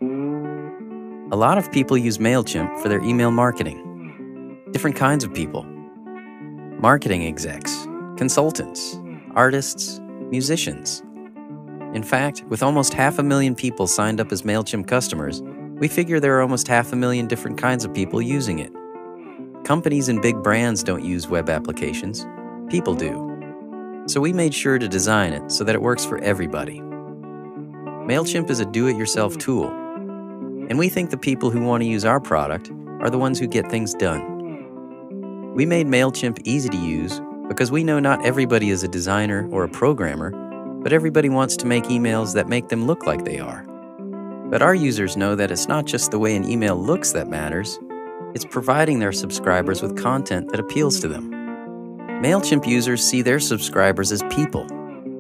A lot of people use MailChimp for their email marketing. Different kinds of people. Marketing execs, consultants, artists, musicians. In fact, with almost 500,000 people signed up as MailChimp customers, we figure there are almost 500,000 different kinds of people using it. Companies and big brands don't use web applications. People do. So we made sure to design it so that it works for everybody. MailChimp is a do-it-yourself tool, and we think the people who want to use our product are the ones who get things done. We made MailChimp easy to use because we know not everybody is a designer or a programmer, but everybody wants to make emails that make them look like they are. But our users know that it's not just the way an email looks that matters, it's providing their subscribers with content that appeals to them. MailChimp users see their subscribers as people,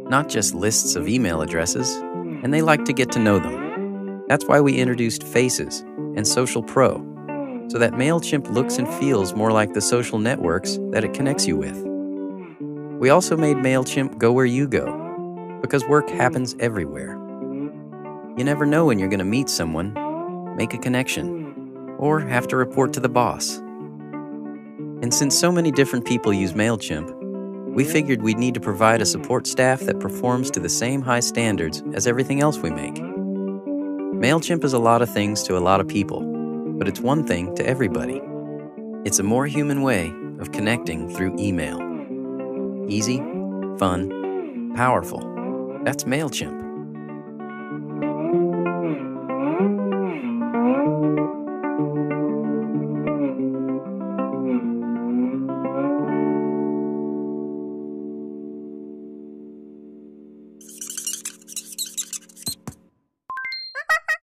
not just lists of email addresses, and they like to get to know them. That's why we introduced Faces and Social Pro, so that MailChimp looks and feels more like the social networks that it connects you with. We also made MailChimp go where you go, because work happens everywhere. You never know when you're going to meet someone, make a connection, or have to report to the boss. And since so many different people use MailChimp, we figured we'd need to provide a support staff that performs to the same high standards as everything else we make. MailChimp is a lot of things to a lot of people, but it's one thing to everybody. It's a more human way of connecting through email. Easy, fun, powerful. That's MailChimp.